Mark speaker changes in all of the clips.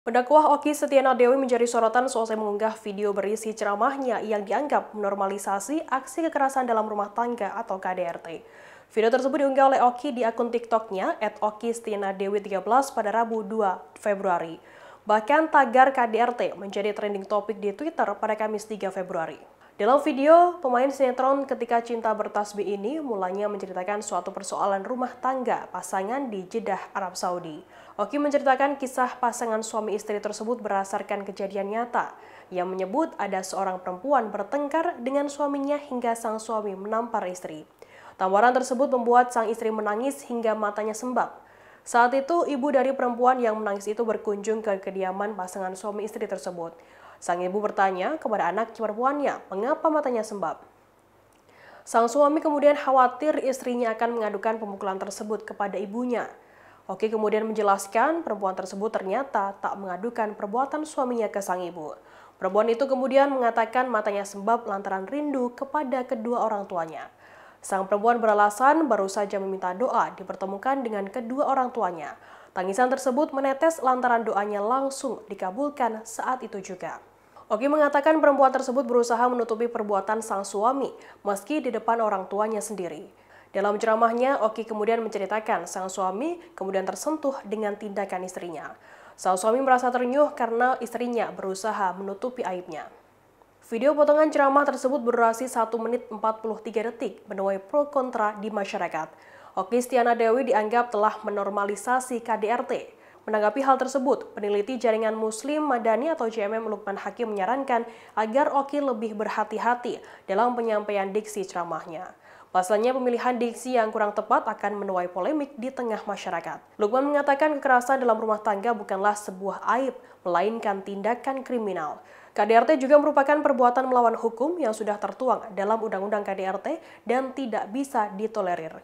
Speaker 1: Pendakwah Okky Setiana Dewi menjadi sorotan seusai mengunggah video berisi ceramahnya yang dianggap menormalisasi aksi kekerasan dalam rumah tangga atau KDRT. Video tersebut diunggah oleh Okky di akun TikToknya @okkysetianadewi13 pada Rabu 2 Februari. Bahkan tagar KDRT menjadi trending topik di Twitter pada Kamis 3 Februari. Dalam video, pemain sinetron Ketika Cinta Bertasbih ini mulanya menceritakan suatu persoalan rumah tangga pasangan di Jeddah, Arab Saudi. Okky menceritakan kisah pasangan suami istri tersebut berdasarkan kejadian nyata yang menyebut ada seorang perempuan bertengkar dengan suaminya hingga sang suami menampar istri. Tawaran tersebut membuat sang istri menangis hingga matanya sembab. Saat itu, ibu dari perempuan yang menangis itu berkunjung ke kediaman pasangan suami istri tersebut. Sang ibu bertanya kepada anak perempuannya, mengapa matanya sembab. Sang suami kemudian khawatir istrinya akan mengadukan pemukulan tersebut kepada ibunya. Okky kemudian menjelaskan perempuan tersebut ternyata tak mengadukan perbuatan suaminya ke sang ibu. Perempuan itu kemudian mengatakan matanya sembab lantaran rindu kepada kedua orang tuanya. Sang perempuan beralasan baru saja meminta doa dipertemukan dengan kedua orang tuanya. Tangisan tersebut menetes lantaran doanya langsung dikabulkan saat itu juga. Okky mengatakan perempuan tersebut berusaha menutupi perbuatan sang suami meski di depan orang tuanya sendiri. Dalam ceramahnya, Okky kemudian menceritakan sang suami kemudian tersentuh dengan tindakan istrinya. Sang suami merasa ternyuh karena istrinya berusaha menutupi aibnya. Video potongan ceramah tersebut berdurasi 1 menit 43 detik menuai pro kontra di masyarakat. Okky Setiana Dewi dianggap telah menormalisasi KDRT. Menanggapi hal tersebut, peneliti Jaringan Muslim Madani atau JMM Lukman Hakim menyarankan agar Okky lebih berhati-hati dalam penyampaian diksi ceramahnya. Pasalnya pemilihan diksi yang kurang tepat akan menuai polemik di tengah masyarakat. Lukman mengatakan kekerasan dalam rumah tangga bukanlah sebuah aib, melainkan tindakan kriminal. KDRT juga merupakan perbuatan melawan hukum yang sudah tertuang dalam Undang-Undang KDRT dan tidak bisa ditolerir.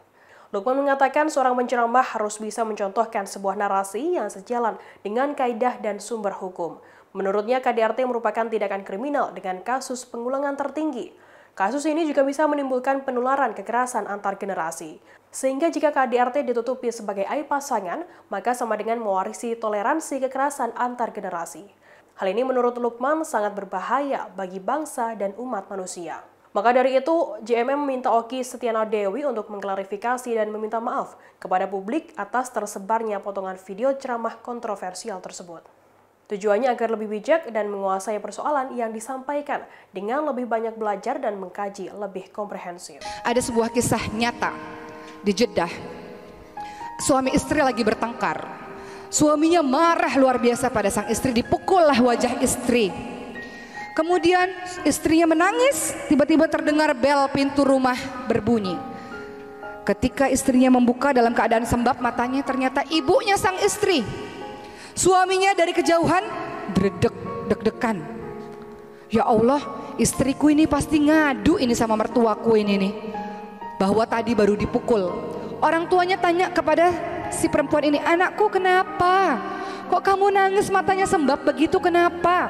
Speaker 1: Lukman mengatakan seorang penceramah harus bisa mencontohkan sebuah narasi yang sejalan dengan kaidah dan sumber hukum. Menurutnya KDRT merupakan tindakan kriminal dengan kasus pengulangan tertinggi. Kasus ini juga bisa menimbulkan penularan kekerasan antar generasi. Sehingga jika KDRT ditutupi sebagai aib pasangan, maka sama dengan mewarisi toleransi kekerasan antar generasi. Hal ini menurut Lukman sangat berbahaya bagi bangsa dan umat manusia. Maka dari itu, JMM meminta Okky Setiana Dewi untuk mengklarifikasi dan meminta maaf kepada publik atas tersebarnya potongan video ceramah kontroversial tersebut. Tujuannya agar lebih bijak dan menguasai persoalan yang disampaikan dengan lebih banyak belajar dan mengkaji lebih komprehensif.
Speaker 2: Ada sebuah kisah nyata di Jeddah. Suami istri lagi bertengkar. Suaminya marah luar biasa pada sang istri, dipukullah wajah istri. Kemudian istrinya menangis, tiba-tiba terdengar bel pintu rumah berbunyi. Ketika istrinya membuka dalam keadaan sembab matanya, ternyata ibunya sang istri. Suaminya dari kejauhan deg-degan. Ya Allah, istriku ini pasti ngadu ini sama mertuaku ini nih, bahwa tadi baru dipukul. Orang tuanya tanya kepada si perempuan ini, anakku kenapa? Kok kamu nangis matanya sembab begitu, kenapa?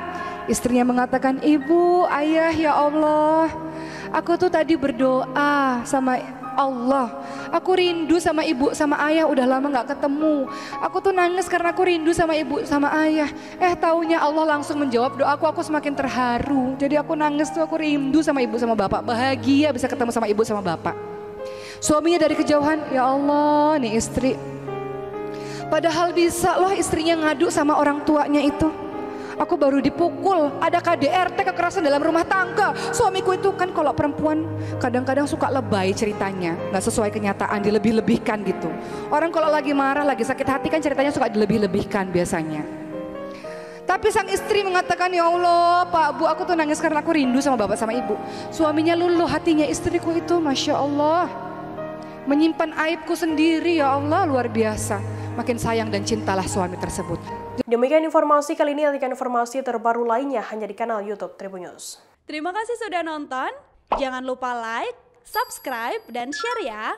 Speaker 2: Istrinya mengatakan, ibu, ayah, ya Allah, aku tuh tadi berdoa sama Allah. Aku rindu sama ibu, sama ayah, udah lama gak ketemu. Aku tuh nangis karena aku rindu sama ibu, sama ayah. Taunya Allah langsung menjawab doaku, aku semakin terharu. Jadi aku nangis tuh, aku rindu sama ibu, sama bapak. Bahagia bisa ketemu sama ibu, sama bapak. Suaminya dari kejauhan, ya Allah, nih istri. Padahal bisa loh istrinya ngadu sama orang tuanya itu. Aku baru dipukul, ada KDRT, kekerasan dalam rumah tangga. Suamiku itu kan kalau perempuan kadang-kadang suka lebay ceritanya, nggak sesuai kenyataan, dilebih-lebihkan gitu. Orang kalau lagi marah, lagi sakit hati kan ceritanya suka dilebih-lebihkan biasanya. Tapi sang istri mengatakan, ya Allah Pak Bu, aku tuh nangis karena aku rindu sama bapak sama ibu. Suaminya luluh hatinya, istriku itu Masya Allah menyimpan aibku sendiri, ya Allah luar biasa. Makin sayang dan cintalah suami tersebut.
Speaker 1: Demikian informasi kali ini, nantikan informasi terbaru lainnya hanya di kanal YouTube Tribun News.
Speaker 3: Terima kasih sudah nonton. Jangan lupa like, subscribe, dan share ya.